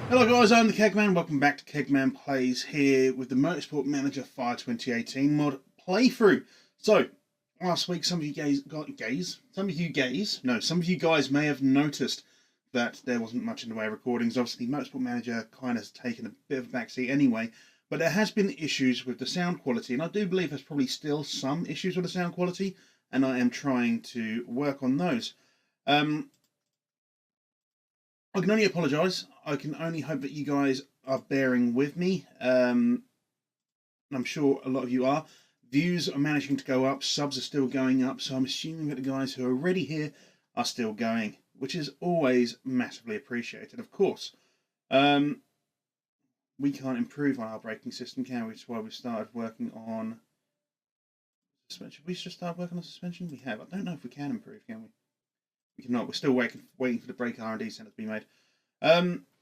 Hello guys, I'm the Keg Man. Welcome back to Keg Man Plays here with the Motorsport Manager Fire 2018 mod playthrough. So, last week some of you guys may have noticed that there wasn't much in the way of recordings. Obviously, Motorsport Manager kind of has taken a bit of a backseat anyway, but there has been issues with the sound quality, and I do believe there's probably still some issues with the sound quality, and I am trying to work on those. I can only apologise. I can only hope that you guys are bearing with me. I'm sure a lot of you are. Views are managing to go up, subs are still going up, so I'm assuming that the guys who are already here are still going, which is always massively appreciated, of course. We can't improve on our braking system, can we? Which is why we started working on suspension. We should start working on suspension? We have. I don't know if we can improve, can we? We cannot. We're still waiting for the brake R&D centre to be made.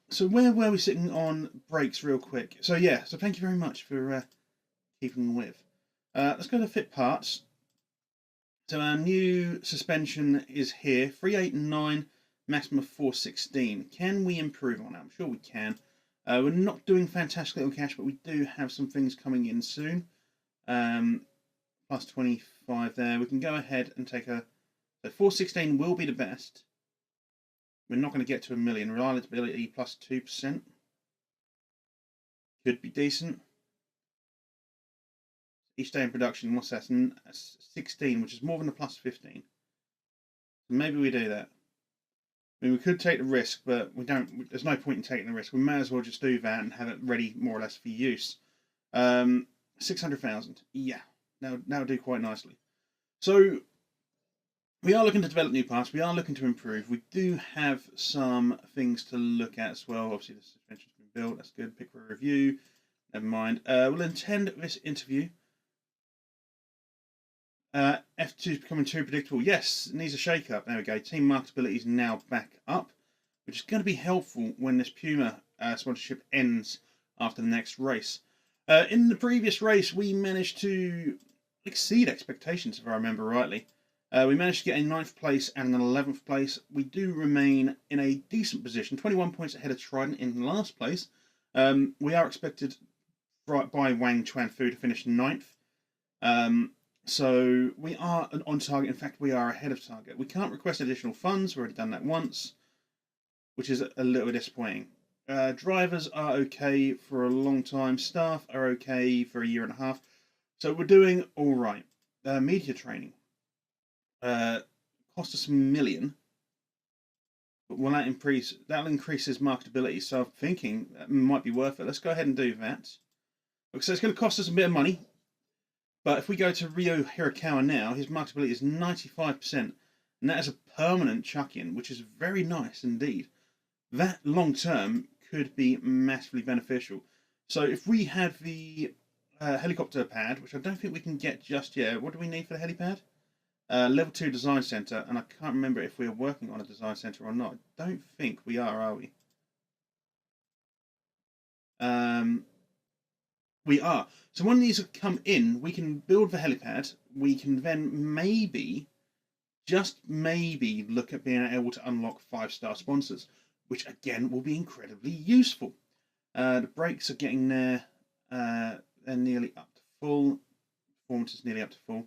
So where were we sitting on brakes real quick? So yeah, so thank you very much for keeping with. Let's go to fit parts. So our new suspension is here, 389, maximum of 416. Can we improve on that? I'm sure we can. We're not doing fantastic little cash, but we do have some things coming in soon. Plus 25 there. We can go ahead and take a... So 416 will be the best. We're not going to get to 1 million. Reliability plus 2%. Could be decent. Each day in production, what's that? 16, which is more than a plus 15. So maybe we do that. I mean, we could take the risk, but we don't. There's no point in taking the risk. We may as well just do that and have it ready more or less for use. 600,000. Yeah, that'll do quite nicely. So we are looking to develop new parts. We are looking to improve. We do have some things to look at as well. Obviously, the suspension's been built. That's good. Pick for a review. Never mind. We'll intend this interview. F2 is becoming too predictable. Yes, it needs a shake-up. There we go. Team marketability is now back up, which is going to be helpful when this Puma sponsorship ends after the next race. In the previous race, we managed to exceed expectations, if I remember rightly. We managed to get a 9th place and an 11th place. We do remain in a decent position, 21 points ahead of Trident in last place. We are expected by Wang Chuanfu to finish 9th. So we are on target. In fact, we are ahead of target. We can't request additional funds. We've already done that once, which is a little bit disappointing. Drivers are okay for a long time. Staff are okay for a year and a half. So we're doing all right. Media training. Cost us $1 million, but will that increase? That'll increase his marketability. So I'm thinking that might be worth it. Let's go ahead and do that. So it's going to cost us a bit of money, but if we go to Rio Hirakawa now, his marketability is 95%, and that is a permanent chuck-in, which is very nice indeed. That long term could be massively beneficial. So if we have the helicopter pad, which I don't think we can get just yet. What do we need for the helipad? Level 2 design centre, and I can't remember if we are working on a design centre or not. I don't think we are we? We are. So when these come in, we can build the helipad. We can then maybe, just maybe, look at being able to unlock 5-star sponsors, which again will be incredibly useful. The brakes are getting there. They're nearly up to full. Performance is nearly up to full.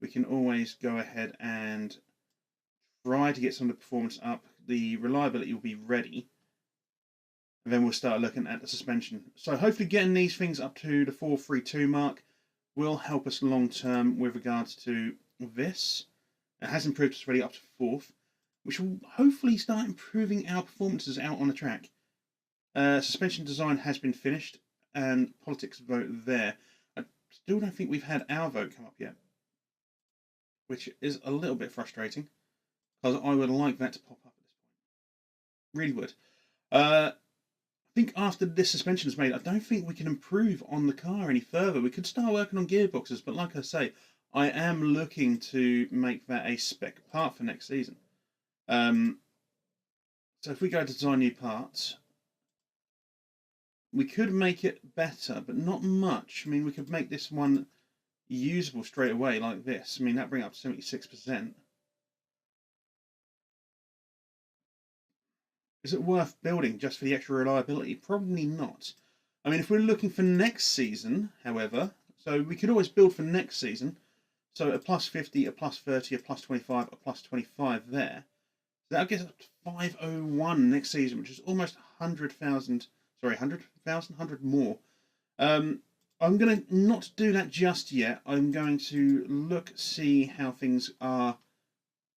We can always go ahead and try to get some of the performance up. The reliability will be ready. And then we'll start looking at the suspension. So hopefully getting these things up to the 432 mark will help us long term with regards to this. It has improved us already up to 4th, which will hopefully start improving our performances out on the track. Suspension design has been finished, and politics vote there. I still don't think we've had our vote come up yet, which is a little bit frustrating, because I would like that to pop up at this point. Really would. I think after this suspension is made, I don't think we can improve on the car any further. We could start working on gearboxes, but like I say, I am looking to make that a spec part for next season. So if we go to design new parts, we could make it better, but not much. I mean, we could make this one usable straight away like this. I mean, that bring up to 76%. Is it worth building just for the extra reliability? Probably not. I mean, if we're looking for next season, however, so we could always build for next season. So a plus 50, a plus 30, a plus 25, a plus 25 there. So that'll get us up to 501 next season, which is almost 100,000. Sorry, 100,000? 100 more. I'm going to not do that just yet. I'm going to look, see how things are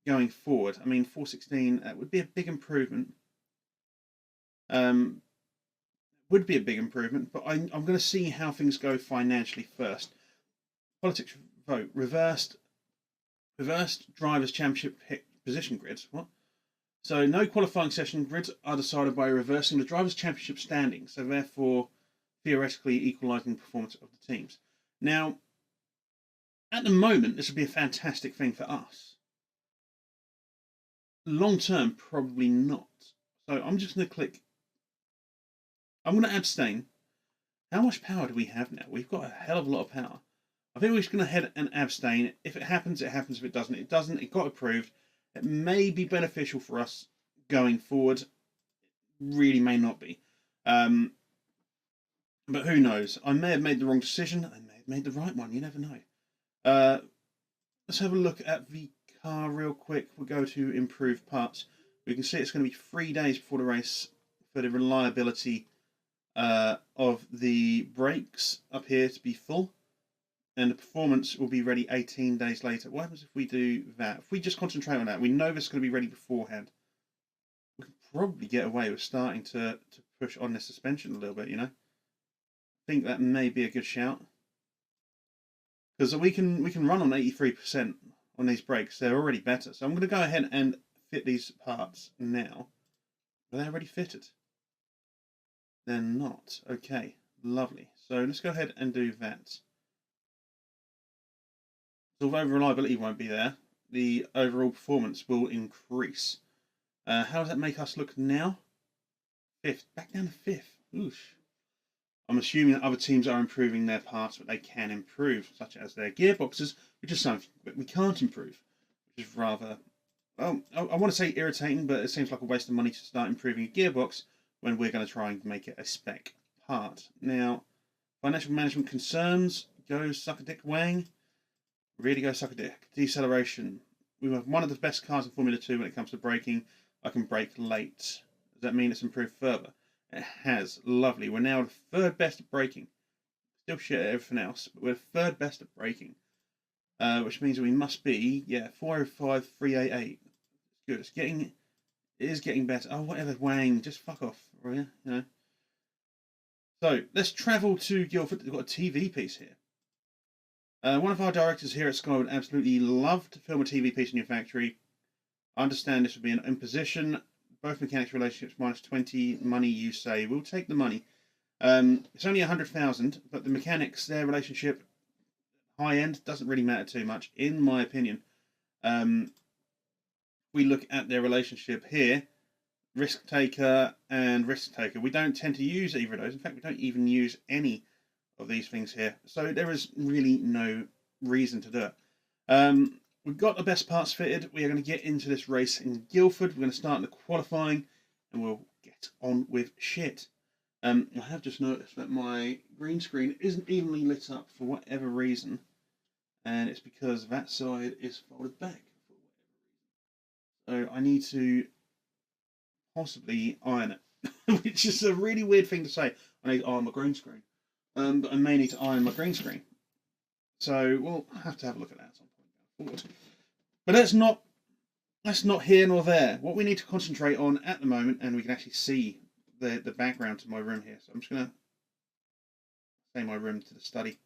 going forward. I mean, 416, that would be a big improvement. Would be a big improvement, but I'm going to see how things go financially first. Politics vote. Reversed drivers' championship position grids. What? So no qualifying session grids are decided by reversing the drivers' championship standings, so therefore theoretically equalising the performance of the teams. Now, at the moment, this would be a fantastic thing for us. Long term, probably not. So I'm just going to click. I'm going to abstain. How much power do we have now? We've got a hell of a lot of power. I think we're just going to head and abstain. If it happens, it happens. If it doesn't, it doesn't. It got approved. It may be beneficial for us going forward. It really may not be. But who knows? I may have made the wrong decision. I may have made the right one. You never know. Let's have a look at the car real quick. We'll go to improve parts. We can see it's going to be 3 days before the race for the reliability of the brakes up here to be full. And the performance will be ready 18 days later. What happens if we do that? If we just concentrate on that, we know this is going to be ready beforehand. We can probably get away with starting to push on the suspension a little bit, you know? I think that may be a good shout. Because we can run on 83% on these brakes. They're already better. So I'm going to go ahead and fit these parts now. Are they already fitted? They're not. Okay, lovely. So let's go ahead and do that. Although reliability won't be there, the overall performance will increase. How does that make us look now? 5th. Back down to 5th. Oosh. I'm assuming that other teams are improving their parts, but they can improve, such as their gearboxes, which is something that we can't improve, which is rather, well, I want to say irritating, but it seems like a waste of money to start improving a gearbox when we're going to try and make it a spec part. Now, financial management concerns, go suck a dick Wang. Really go suck a dick. Deceleration. We have one of the best cars in Formula 2 when it comes to braking. I can brake late. Does that mean it's improved further? It has. Lovely. We're now the 3rd best at braking. Still shit at everything else, but we're 3rd best at braking. Which means we must be, 405, 388. It's good. It is getting better. Oh, whatever, Wang. Just fuck off, you know. So, let's travel to Guildford. We've got a TV piece here. One of our directors here at Sky would absolutely love to film a TV piece in your factory. I understand this would be an imposition. Both mechanics relationships minus 20. Money you say. We'll take the money. It's only 100,000, but the mechanics, their relationship, high end, doesn't really matter too much, in my opinion. We look at their relationship here, risk taker and risk taker. We don't tend to use either of those. In fact, we don't even use any of these things here. So there is really no reason to do it. We've got the best parts fitted. We are going to get into this race in Guildford. We're going to start in the qualifying and we'll get on with shit. I have just noticed that my green screen isn't evenly lit up for whatever reason. And it's because that side is folded back for whatever reason. So I need to possibly iron it, which is a really weird thing to say. I need to iron my green screen. But I may need to iron my green screen. So we'll have to have a look at that at some point going forward. But that's not here nor there. What we need to concentrate on at the moment, and we can actually see the background to my room here. So I'm just going to say my room to the study.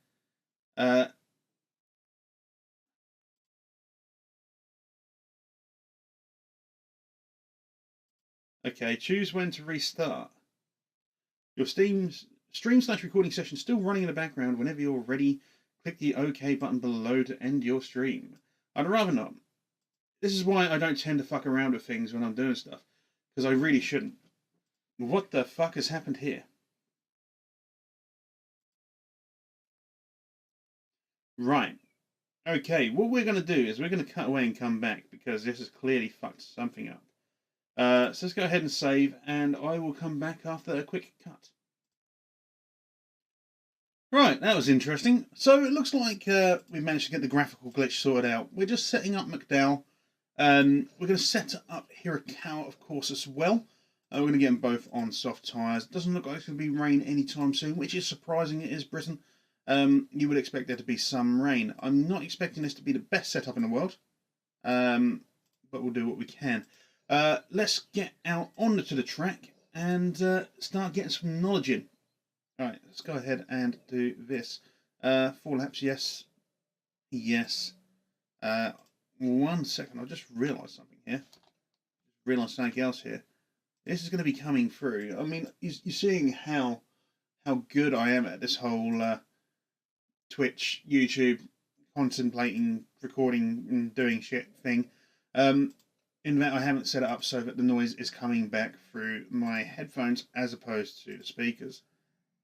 Okay, choose when to restart. Your stream/recording session still running in the background. Whenever you're ready, click the OK button below to end your stream. I'd rather not. This is why I don't tend to fuck around with things when I'm doing stuff, because I really shouldn't. What the fuck has happened here? Right. Okay, what we're going to do is we're going to cut away and come back, because this has clearly fucked something up. So let's go ahead and save, and I will come back after a quick cut. Right, that was interesting. So it looks like we managed to get the graphical glitch sorted out. We're just setting up McDowell. We're going to set up Hirakawa, of course, as well. We're going to get them both on soft tyres. It doesn't look like it's going to be rain anytime soon, which is surprising. It is Britain. You would expect there to be some rain. I'm not expecting this to be the best setup in the world, but we'll do what we can. Let's get out onto the track and start getting some knowledge in. Alright, let's go ahead and do this. 4 laps, yes. Yes. 1 second, I've just realised something here. Realised something else here. This is going to be coming through. I mean, you're seeing how good I am at this whole Twitch, YouTube, contemplating, recording and doing shit thing. In that I haven't set it up so that the noise is coming back through my headphones as opposed to the speakers.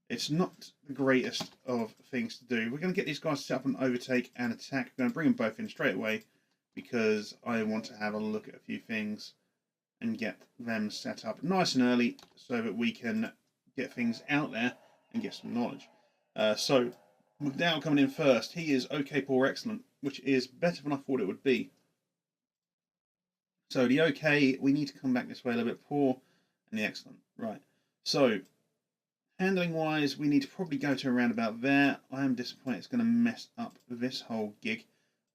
It's not the greatest of things to do. We're going to get these guys set up and overtake and attack. We're going to bring them both in straight away because I want to have a look at a few things and get them set up nice and early so that we can get things out there and get some knowledge. So, McDowell coming in first. He is okay, poor, excellent, which is better than I thought it would be. So the okay, we need to come back this way a little bit, poor, and the excellent. Right. So, handling wise, we need to probably go to around about there. I am disappointed it's going to mess up this whole gig,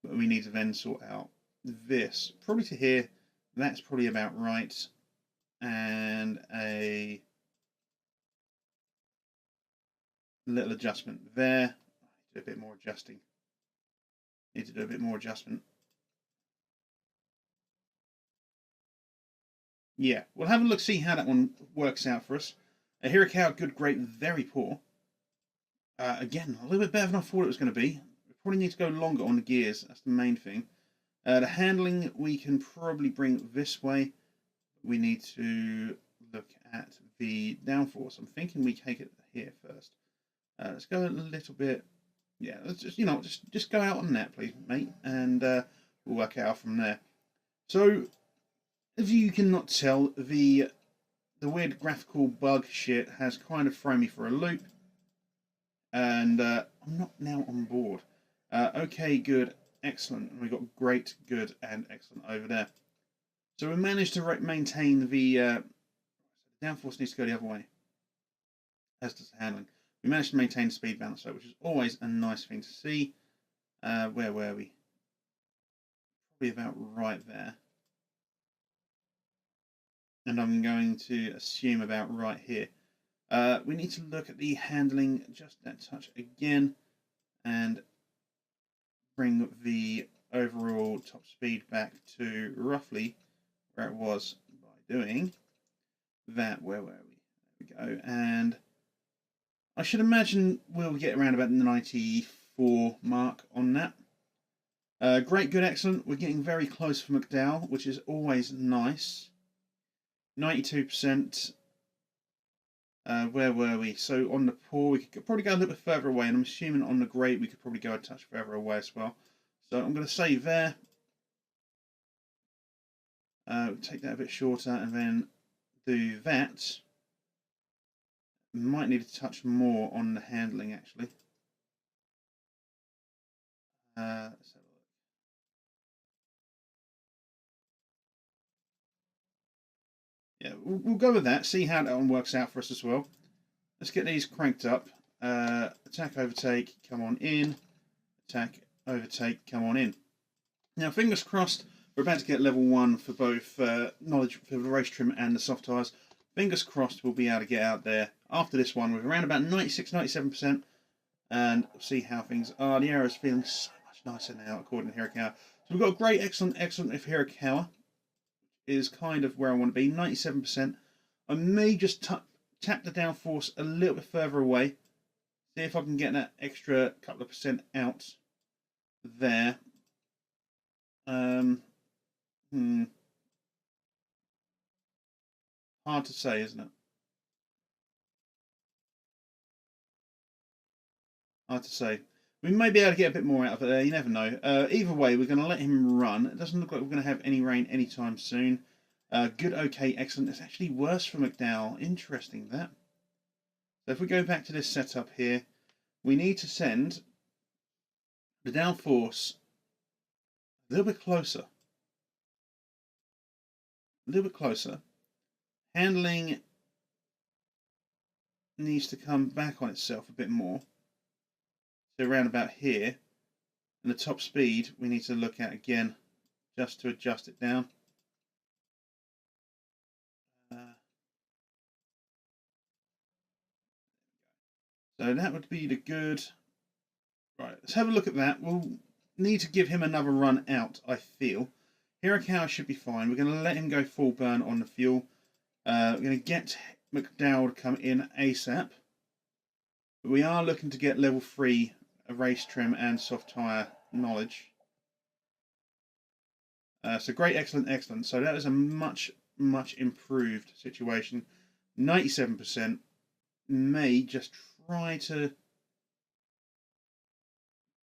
but we need to then sort out this. Probably to here, that's probably about right. And a little adjustment there. Do a bit more adjusting. Need to do a bit more adjustment. Yeah, we'll have a look, see how that one works out for us. Hirakawa, good, great, very poor. Again, a little bit better than I thought it was going to be. We probably need to go longer on the gears. That's the main thing. The handling, we can probably bring this way. We need to look at the downforce. I'm thinking we take it here first. Let's go a little bit. Yeah, let's just go out on that, please, mate, and we'll work it out from there. So, if you cannot tell, the weird graphical bug shit has kind of thrown me for a loop, and I'm not now on board. Okay, good, excellent. And we've got great, good, and excellent over there. So we managed to maintain the downforce needs to go the other way, as does the handling. We managed to maintain the speed balance, which is always a nice thing to see. Where were we? Probably about right there. And I'm going to assume about right here. We need to look at the handling just that touch again and bring the overall top speed back to roughly where it was by doing that. Where were we? There we go. And I should imagine we'll get around about the 94 mark on that. Great, good, excellent. We're getting very close for McDowell, which is always nice. 92%. Where were we? So on the poor, we could probably go a little bit further away, and I'm assuming on the great, we could probably go a touch further away as well. So I'm going to save there. Take that a bit shorter, and then do that. Might need a touch more on the handling, actually. Let's have a look. Yeah, we'll go with that, see how that one works out for us as well. Let's get these cranked up. Attack, overtake, come on in. Attack, overtake, come on in. Now, fingers crossed, we're about to get level 1 for both knowledge for the race trim and the soft tyres. Fingers crossed we'll be able to get out there after this one with around about 96-97%, and see how things are. The air is feeling so much nicer now, according to Hirakawa. So we've got a great, excellent, excellent if Hirakawa is kind of where I want to be, 97%. I may just tap the downforce a little bit further away, see if I can get that extra couple of percent out there. Hard to say, isn't it? Hard to say. We may be able to get a bit more out of it there, you never know. Either way, we're going to let him run. It doesn't look like we're going to have any rain anytime soon. Good, okay, excellent. It's actually worse for McDowell. Interesting that. So if we go back to this setup here, we need to send the downforce a little bit closer. A little bit closer. Handling needs to come back on itself a bit more. So around about here. And the top speed we need to look at again just to adjust it down. So that would be the good. Right, let's have a look at that. We'll need to give him another run out, I feel. Hirakawa should be fine. We're going to let him go full burn on the fuel. We're going to get McDowell to come in ASAP. But we are looking to get level 3 race trim and soft tyre knowledge. So great, excellent, excellent. So that is a much, much improved situation. 97%. May just try to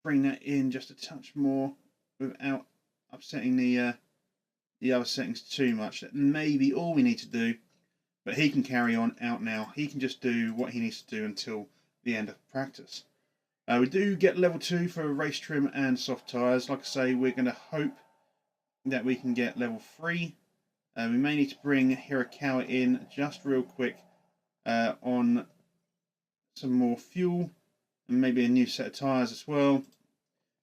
bring that in just a touch more without upsetting the other settings too much. That may be all we need to do, but he can carry on out now. He can just do what he needs to do until the end of practice. We do get level 2 for race trim and soft tyres. Like I say, we're going to hope that we can get level 3. We may need to bring Hirakawa in just real quick on some more fuel and maybe a new set of tyres as well.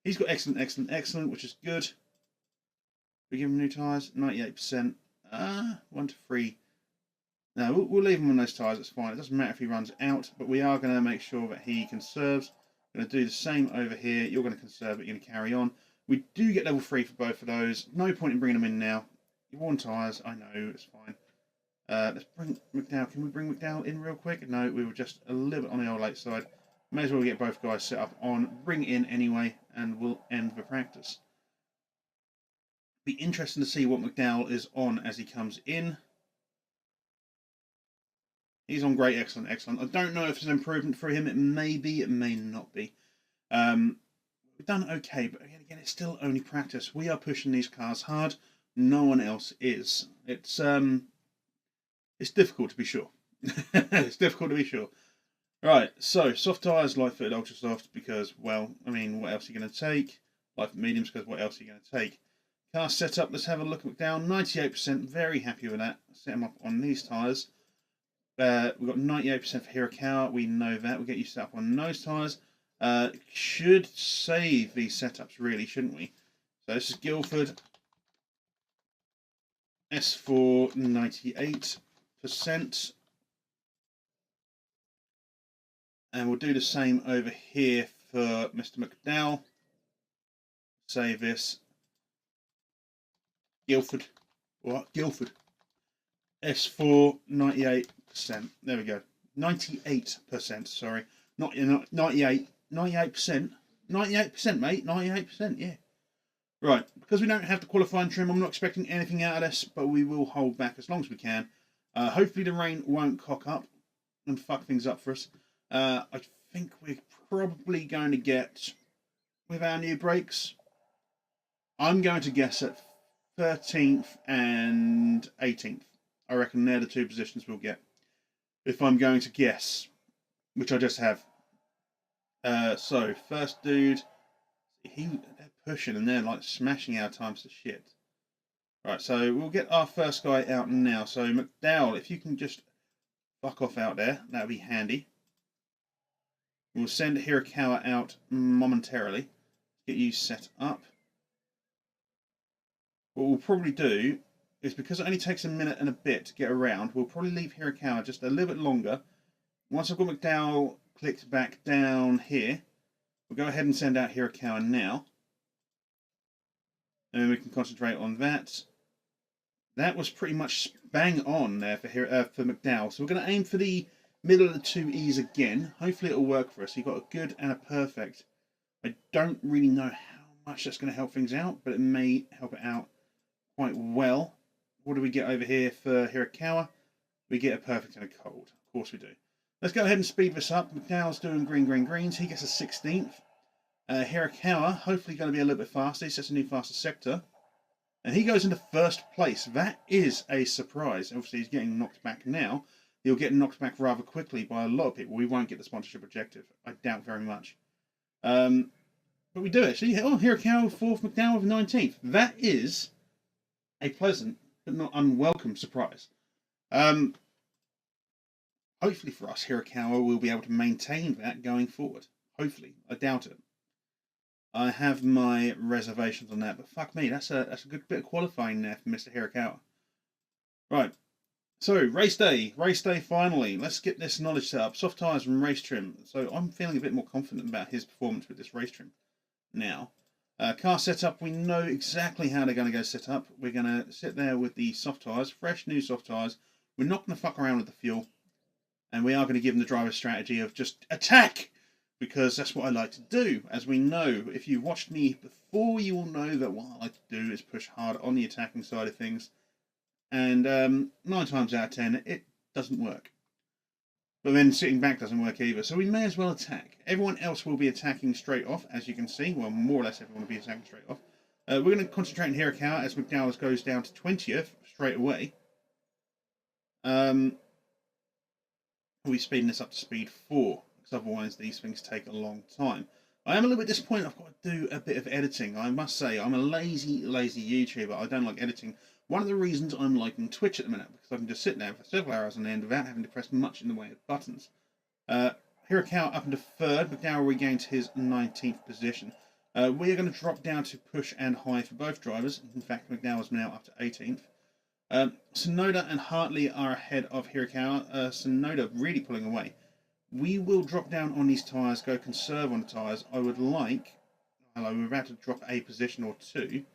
He's got excellent, excellent, excellent, which is good. We give him new tyres, 98%. 1 to 3. No, we'll leave him on those tyres, it's fine. It doesn't matter if he runs out, but we are going to make sure that he conserves. We're going to do the same over here. You're going to conserve it, you're going to carry on. We do get level 3 for both of those. No point in bringing them in now. You've worn tyres, I know, it's fine. Let's bring McDowell. Can we bring McDowell in real quick? No, we were just a little bit on the old late side. May as well get both guys set up on. Bring in anyway, and we'll end the practice. Be interesting to see what McDowell is on as he comes in. He's on great, excellent, excellent. I don't know if it's an improvement for him. It may be, it may not be. We've done okay, but again, it's still only practice. We are pushing these cars hard. No one else is. It's difficult to be sure. It's difficult to be sure. Right, so soft tyres, light fitted, ultra soft, because, well, I mean, what else are you going to take? Light fit mediums, because what else are you going to take? Car setup, let's have a look down. 98%, very happy with that. Set them up on these tyres. We've got 98% for Hirakawa, we know that. We'll get you set up on those tyres. Should save these setups, really, shouldn't we? So this is Guildford. S4, 98%. And we'll do the same over here for Mr. McDowell. Save this. Guildford. What? Guildford. S4, 98%. There we go. 98%, sorry. Not 98. 98%. 98%, mate. 98%, yeah. Right. Because we don't have the qualifying trim, I'm not expecting anything out of this, but we will hold back as long as we can. Hopefully the rain won't cock up and fuck things up for us. I think we're probably going to get, with our new brakes, I'm going to guess at 13th and 18th. I reckon they're the 2 positions we'll get. If I'm going to guess, which I just have. So, first dude, they're pushing and they're like smashing our times to shit. Right, so we'll get our first guy out now. So, McDowell, if you can just fuck off out there, that would be handy. We'll send Hirakawa out momentarily. Get you set up. What we'll probably do is, because it only takes a minute and a bit to get around, we'll probably leave Hirakawa just a little bit longer. Once I've got McDowell clicked back down here, we'll go ahead and send out Hirakawa now. And we can concentrate on that. That was pretty much bang on there for McDowell. So we're going to aim for the middle of the 2 E's again. Hopefully it'll work for us. You've got a good and a perfect. I don't really know how much that's going to help things out, but it may help it out quite well. What do we get over here for Hirakawa? We get a perfect and a cold. Of course we do. Let's go ahead and speed this up. McDowell's doing green, green, greens. He gets a 16th. Hirakawa, hopefully going to be a little bit faster. He sets a new faster sector. And he goes into first place. That is a surprise. Obviously, he's getting knocked back now. He'll get knocked back rather quickly by a lot of people. We won't get the sponsorship objective. I doubt very much. But we do actually. Oh, Hirakawa 4th, McDowell with 19th. That is a pleasant but not unwelcome surprise. Hopefully for us, Hirakawa will be able to maintain that going forward. Hopefully. I doubt it. I have my reservations on that, but fuck me, that's a good bit of qualifying there for Mr. Hirakawa. Right. So, race day finally. Let's get this knowledge set up. Soft tyres and race trim. So I'm feeling a bit more confident about his performance with this race trim now. Car setup, we know exactly how they're going to go set up. We're going to sit there with the soft tyres, fresh new soft tyres. We're not going to fuck around with the fuel. And we are going to give them the driver's strategy of just attack! Because that's what I like to do. As we know, if you watched me before, you will know that what I like to do is push hard on the attacking side of things. And 9 times out of 10, it doesn't work. But then sitting back doesn't work either. So we may as well attack. Everyone else will be attacking straight off, as you can see. Well, more or less everyone will be attacking straight off. We're going to concentrate on Hirakawa as McDowell's goes down to 20th straight away. We'll be speeding this up to speed 4, because otherwise these things take a long time. I am a little bit disappointed I've got to do a bit of editing. I must say, I'm a lazy YouTuber. I don't like editing. One of the reasons I'm liking Twitch at the minute, because I can just sit there for several hours on end without having to press much in the way of buttons. Hirakawa up into 3rd, McDowell regains his 19th position. We are going to drop down to push and high for both drivers. In fact, McDowell's now up to 18th. Sonoda and Hartley are ahead of Hirakawa. Sonoda really pulling away. We will drop down on these tyres, go conserve on the tyres. I would like... Hello, we're about to drop a position or 2.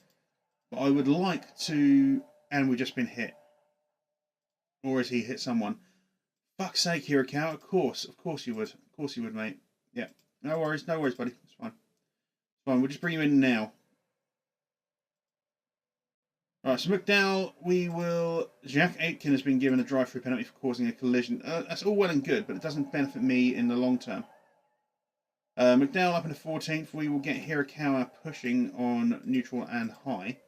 But I would like to... And we've just been hit. Or has he hit someone? Fuck's sake, Hirakawa. Of course you would. Of course you would, mate. Yeah. No worries, buddy. It's fine. It's fine, we'll just bring you in now. Alright, so McDowell, we will... Jack Aitken has been given a drive-through penalty for causing a collision. That's all well and good, but it doesn't benefit me in the long term. McDowell up into 14th. We will get Hirakawa pushing on neutral and high.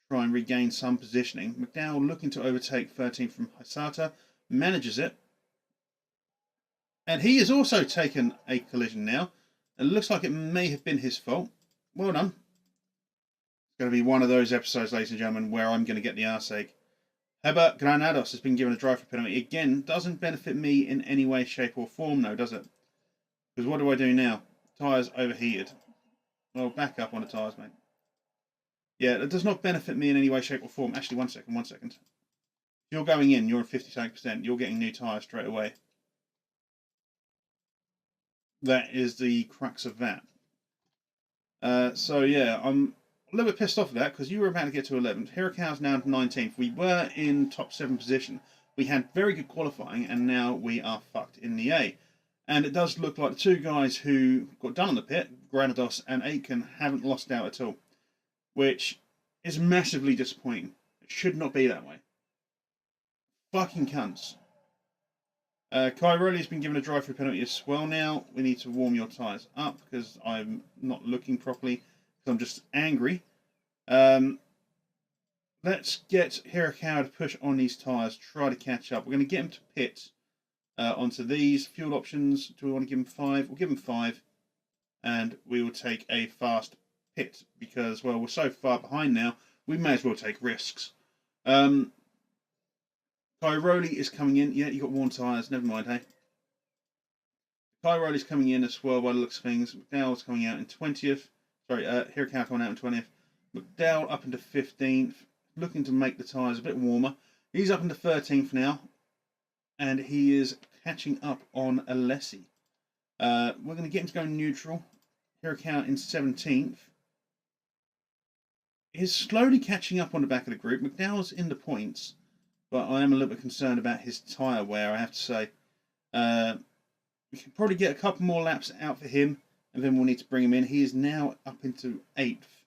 Try and regain some positioning. McDowell looking to overtake 13th from Hisata. Manages it. And he has also taken a collision now. It looks like it may have been his fault. Well done. It's going to be one of those episodes, ladies and gentlemen, where I'm going to get the arse ache. Herbert Granados has been given a drive-through penalty. Again, doesn't benefit me in any way, shape or form, though, does it? Because what do I do now? Tyres overheated. Well, back up on the tyres, mate. Yeah, it does not benefit me in any way, shape or form. Actually, one second. If you're going in, you're at 50%. You're getting new tyres straight away. That is the crux of that. So, yeah, I'm a little bit pissed off of that because you were about to get to 11th. Hirakawa's now 19th. We were in top 7 position. We had very good qualifying, and now we are fucked in the A. And it does look like the 2 guys who got done on the pit, Granados and Aitken, haven't lost out at all. Which is massively disappointing. It should not be that way. Fucking cunts. Cairoli's been given a drive-through penalty as well now. We need to warm your tyres up because I'm not looking properly because I'm just angry. Let's get Hirakawa to push on these tyres, try to catch up. We're going to get him to pit onto these. Fuel options, do we want to give him 5? We'll give him 5 and we will take a fast pit because, well, we're so far behind now, we may as well take risks. Cairoli is coming in. Yeah, you got worn tyres. Never mind, hey. Cairoli's coming in as well by the looks of things. McDowell's coming out in 20th. Sorry, Hirakawa coming out in 20th. McDowell up into 15th. Looking to make the tyres a bit warmer. He's up into 13th now. And he is catching up on Alessi. We're going to get him to go neutral. Hirakawa in 17th. He's slowly catching up on the back of the group. McDowell's in the points. But I am a little bit concerned about his tyre wear, I have to say. We can probably get a couple more laps out for him, and then we'll need to bring him in. He is now up into 8th.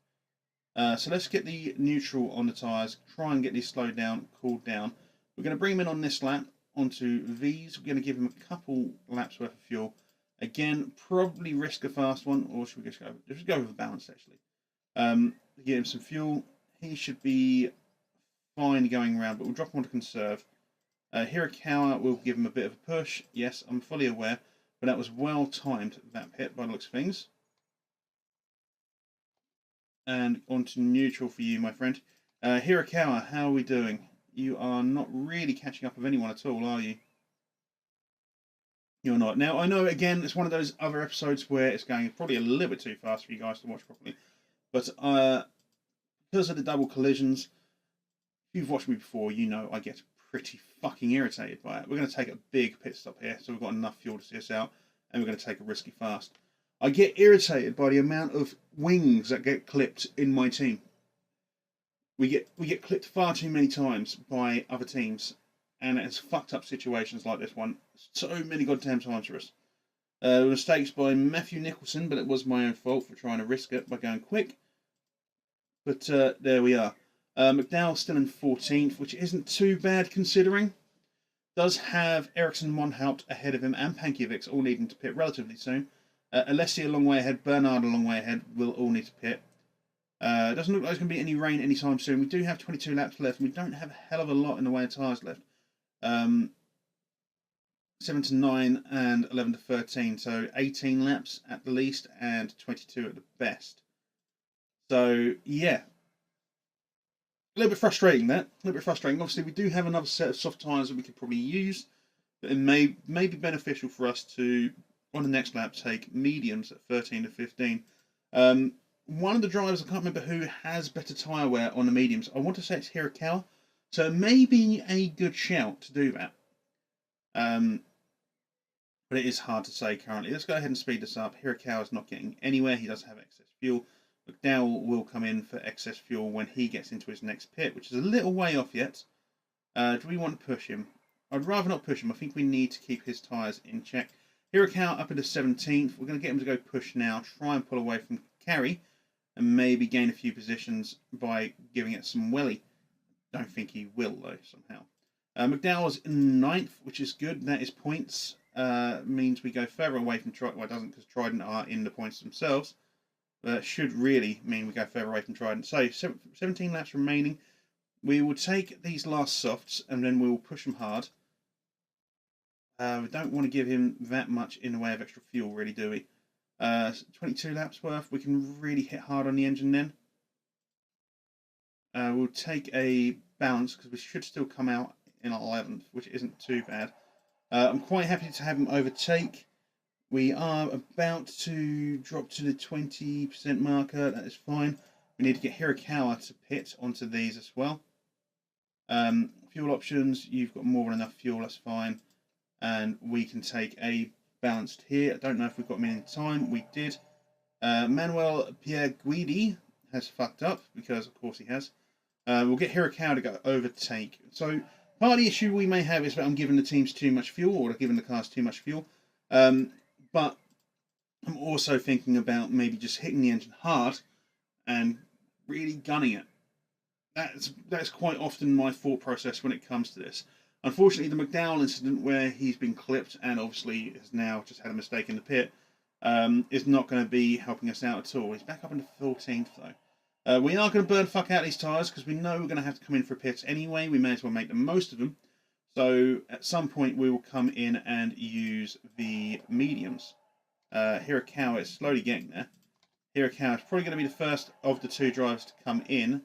So let's get the neutral on the tyres, try and get these slowed down, cooled down. We're going to bring him in on this lap, onto these. We're going to give him a couple laps worth of fuel. Again, probably risk a fast one, or should we just go with a balance, actually. Get him some fuel. he should be fine going around, but we'll drop him onto conserve. Hirakawa will give him a bit of a push. Yes, I'm fully aware, but that was well timed, that pit, by the looks of things. And onto neutral for you, my friend. Hirakawa, how are we doing? You are not really catching up with anyone at all, are you? You're not. Now, I know, again, it's one of those other episodes where it's going probably a little bit too fast for you guys to watch properly. But because of the double collisions, if you've watched me before, you know I get pretty fucking irritated by it. We're going to take a big pit stop here, so we've got enough fuel to see us out, and we're going to take a risky fast. I get irritated by the amount of wings that get clipped in my team. We get clipped far too many times by other teams, and it's fucked up situations like this one so many goddamn times for us. Mistakes by Matthew Nicholson, but it was my own fault for trying to risk it by going quick. But there we are. McDowell still in 14th, which isn't too bad considering. Does have Ericsson Monhout ahead of him and Pankiewicz all needing to pit relatively soon. Alessi a long way ahead, Bernard a long way ahead, will all need to pit. Doesn't look like there's going to be any rain anytime soon. We do have 22 laps left, and we don't have a hell of a lot in the way of tyres left. 7 to 9 and 11 to 13, so 18 laps at the least and 22 at the best. So, yeah. A little bit frustrating, that. A little bit frustrating. Obviously, we do have another set of soft tyres that we could probably use, but it may be beneficial for us to, on the next lap, take mediums at 13 to 15. One of the drivers, I can't remember who, has better tyre wear on the mediums. I want to say it's Hirakawa, so it may be a good shout to do that. But it is hard to say currently. Let's go ahead and speed this up. Hirakawa is not getting anywhere. He does have excess fuel. McDowell will come in for excess fuel when he gets into his next pit, which is a little way off yet. Do we want to push him? I'd rather not push him. I think we need to keep his tyres in check. Hirakawa up into 17th. We're going to get him to go push now. Try and pull away from Carey and maybe gain a few positions by giving it some welly. Don't think he will, though, somehow. McDowell's in 9th, which is good. That is points. Means we go further away from Trident. Well, it doesn't, because Trident are in the points themselves. But it should really mean we go further away from Trident. So, 17 laps remaining. We will take these last softs, and then we will push them hard. We don't want to give him that much in the way of extra fuel, really, do we? 22 laps worth. We can really hit hard on the engine then. We'll take a balance, because we should still come out in 11th, which isn't too bad. I'm quite happy to have him overtake. We are about to drop to the 20% marker. That is fine. We need to get Hirakawa to pit onto these as well. Fuel options, you've got more than enough fuel, that's fine. And we can take a balanced here. I don't know if we've got them in time. We did. Manuel Pierre Guidi has fucked up, because of course he has. We'll get Hirakawa to go overtake. So part of the issue we may have is that I'm giving the teams too much fuel, or giving the cars too much fuel. But I'm also thinking about maybe just hitting the engine hard and really gunning it. That's quite often my thought process when it comes to this. Unfortunately, the McDowell incident, where he's been clipped and obviously has now just had a mistake in the pit, is not going to be helping us out at all. He's back up into 14th though. We are going to burn fuck out these tyres, because we know we're going to have to come in for pits anyway. We may as well make the most of them. So at some point we will come in and use the mediums. Hirakawa is slowly getting there. Hirakawa is probably going to be the first of the two drivers to come in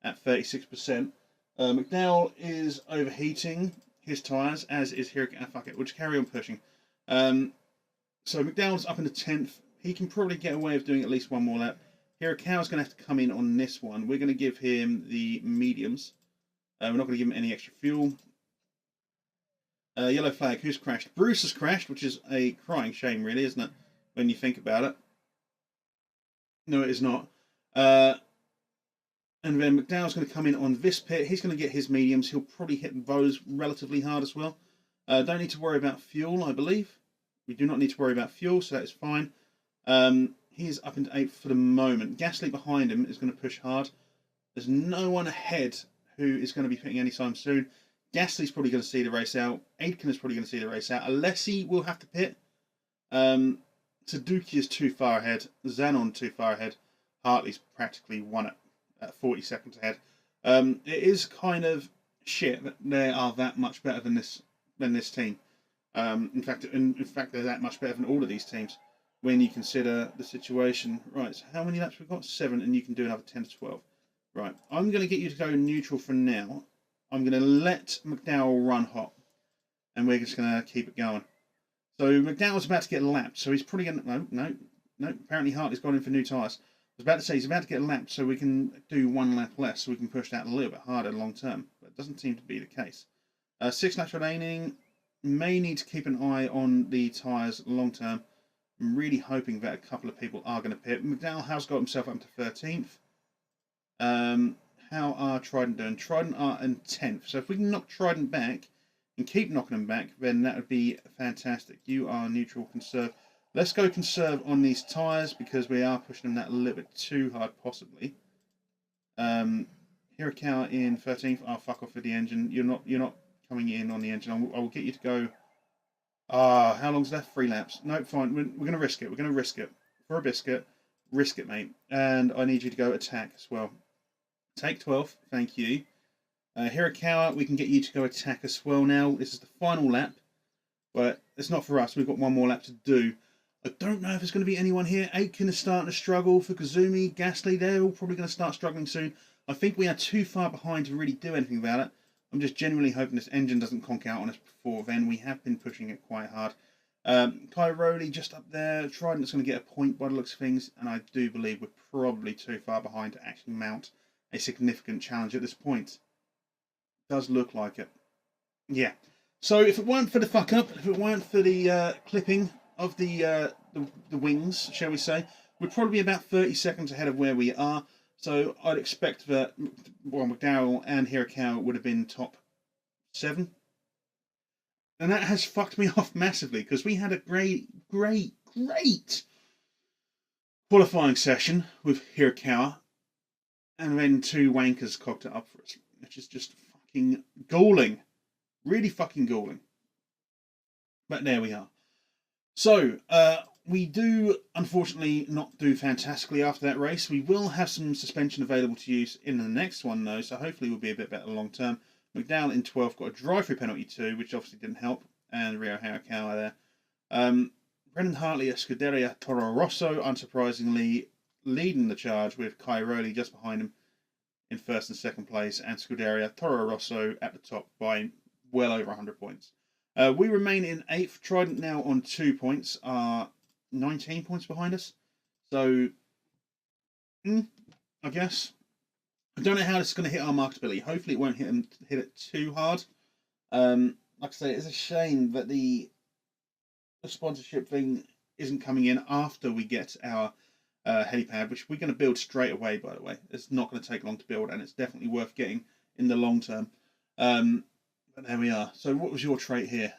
at 36%. McDowell is overheating his tyres, as is Hirakawa. Fuck it, we'll just carry on pushing. So McDowell's up in the 10th. He can probably get away with doing at least one more lap. Hirakawa's going to have to come in on this one. We're going to give him the mediums. We're not going to give him any extra fuel. Yellow flag, who's crashed? Bruce has crashed, which is a crying shame, really, isn't it? When you think about it. No, it is not. And then McDowell's going to come in on this pit. He's going to get his mediums. He'll probably hit those relatively hard as well. Don't need to worry about fuel, I believe. We do not need to worry about fuel, so that is fine. He is up into 8th for the moment. Gasly behind him is going to push hard. There's no one ahead who is going to be pitting anytime soon. Gasly's probably going to see the race out. Aitken is probably going to see the race out. Alessi will have to pit. Suzuki is too far ahead. Zanon too far ahead. Hartley's practically won it. at 40 seconds ahead. It is kind of shit that they are that much better than this team. In fact, they're that much better than all of these teams when you consider the situation. Right, so how many laps we've got? 7, and you can do another 10 to 12. Right, I'm going to get you to go neutral for now. I'm going to let McDowell run hot, and we're just going to keep it going. So McDowell's about to get lapped, so he's probably going to... No. Apparently Hartley's gone in for new tyres. I was about to say he's about to get lapped, so we can do 1 lap less, so we can push that a little bit harder long term. But it doesn't seem to be the case. 6 laps remaining. May need to keep an eye on the tyres long term. I'm really hoping that a couple of people are going to pit. McDowell has got himself up to 13th. How are Trident doing? Trident are in 10th. So if we can knock Trident back and keep knocking them back, then that would be fantastic. You are neutral, conserve. Let's go conserve on these tyres because we are pushing them that a little bit too hard, possibly. Hirakawa in 13th. Oh, fuck off with the engine. You're not coming in on the engine. I will get you to go. How long's left? 3 laps. No, fine. We're going to risk it. We're going to risk it for a biscuit. Risk it, mate. And I need you to go attack as well. Take 12. Thank you. Hirakawa, we can get you to go attack as well now. This is the final lap, but it's not for us. We've got 1 more lap to do. I don't know if there's going to be anyone here. Aitken is starting to struggle. For Kazumi, Gasly, they're all probably going to start struggling soon. I think we are too far behind to really do anything about it. I'm just genuinely hoping this engine doesn't conk out on us before then. We have been pushing it quite hard. Cairoli just up there. Trident's going to get a point by the looks of things, and I do believe we're probably too far behind to actually mount a significant challenge at this point. Does look like it. Yeah. So if it weren't for the fuck up, if it weren't for the clipping of the wings, shall we say, we'd probably be about 30 seconds ahead of where we are. So I'd expect that McDowell and Hirakawa would have been top 7. And that has fucked me off massively because we had a great qualifying session with Hirakawa, and then 2 wankers cocked it up for us, which is just fucking galling. Really fucking galling. But there we are. So, we do, unfortunately, not do fantastically after that race. We will have some suspension available to use in the next one, though, so hopefully we'll be a bit better long term. McDowell in 12th got a drive-through penalty too, which obviously didn't help, and Rio Hirakawa there. Brendan Hartley at Scuderia Toro Rosso, unsurprisingly, leading the charge with Cairoli just behind him in 1st and 2nd place, and Scuderia Toro Rosso at the top by well over 100 points. We remain in 8th. Trident now on 2 points are 19 points behind us. So, I guess. I don't know how this is going to hit our marketability. Hopefully it won't hit it too hard. Like I say, it's a shame that the sponsorship thing isn't coming in after we get our helipad, which we're going to build straight away, by the way. It's not going to take long to build, and it's definitely worth getting in the long term. But there we are. So what was your trait here?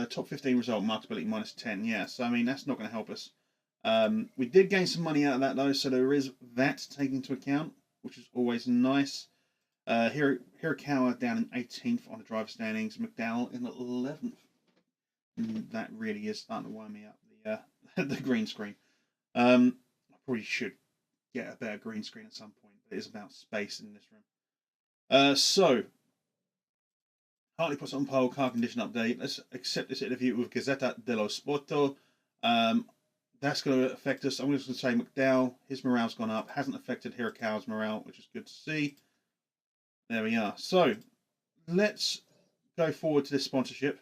Top 15 result, marketability -10. Yeah, so I mean, that's not going to help us. We did gain some money out of that, though, so there is that taken into account, which is always nice. Hirakawa down in 18th on the driver standings. McDowell in 11th. That really is starting to wind me up, the green screen. I probably should get a better green screen at some point, but it is about space in this room. So, Hartley puts on pole, car condition update. Let's accept this interview with Gazzetta dello Sport. That's going to affect us. I'm just going to say McDowell, his morale's gone up. Hasn't affected Hirakawa's morale, which is good to see. There we are. So, let's go forward to this sponsorship.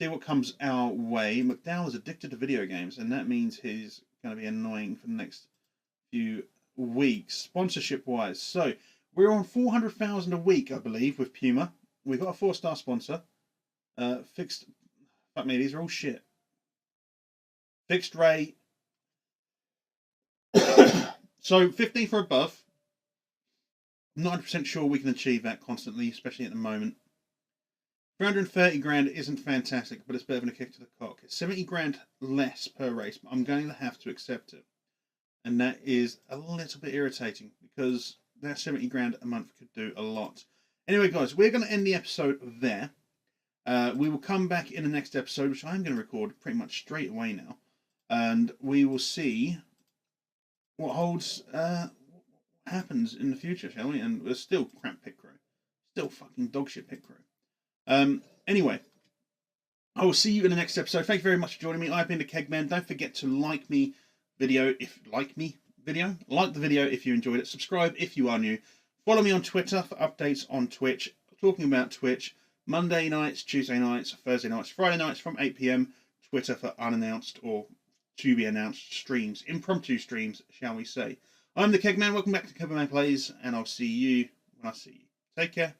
See what comes our way. McDowell is addicted to video games, and that means he's going to be annoying for the next few weeks, sponsorship-wise. So, we're on 400,000 a week, I believe, with Puma. We've got a 4-star sponsor. Fixed... Fuck me, these are all shit. Fixed rate. So, 15 for above. I'm not 100% sure we can achieve that constantly, especially at the moment. 330 grand isn't fantastic, but it's better than a kick to the cock. It's 70 grand less per race, but I'm going to have to accept it. And that is a little bit irritating, because that 70 grand a month could do a lot. Anyway, guys, we're going to end the episode there. We will come back in the next episode, which I'm going to record pretty much straight away now. And we will see what holds, how happens in the future, shall we? And we're still crap pit crew. Still fucking dogshit pit crew. Anyway, I will see you in the next episode. Thank you very much for joining me. I've been the Keg Man. Don't forget to like the video if you enjoyed it. Subscribe if you are new. Follow me on Twitter for updates on Twitch. Talking about Twitch, Monday nights, Tuesday nights, Thursday nights, Friday nights from 8 PM. Twitter for unannounced or to be announced streams, impromptu streams, shall we say. I'm the Keg Man. Welcome back to Keg Man Plays, and I'll see you when I see you. Take care.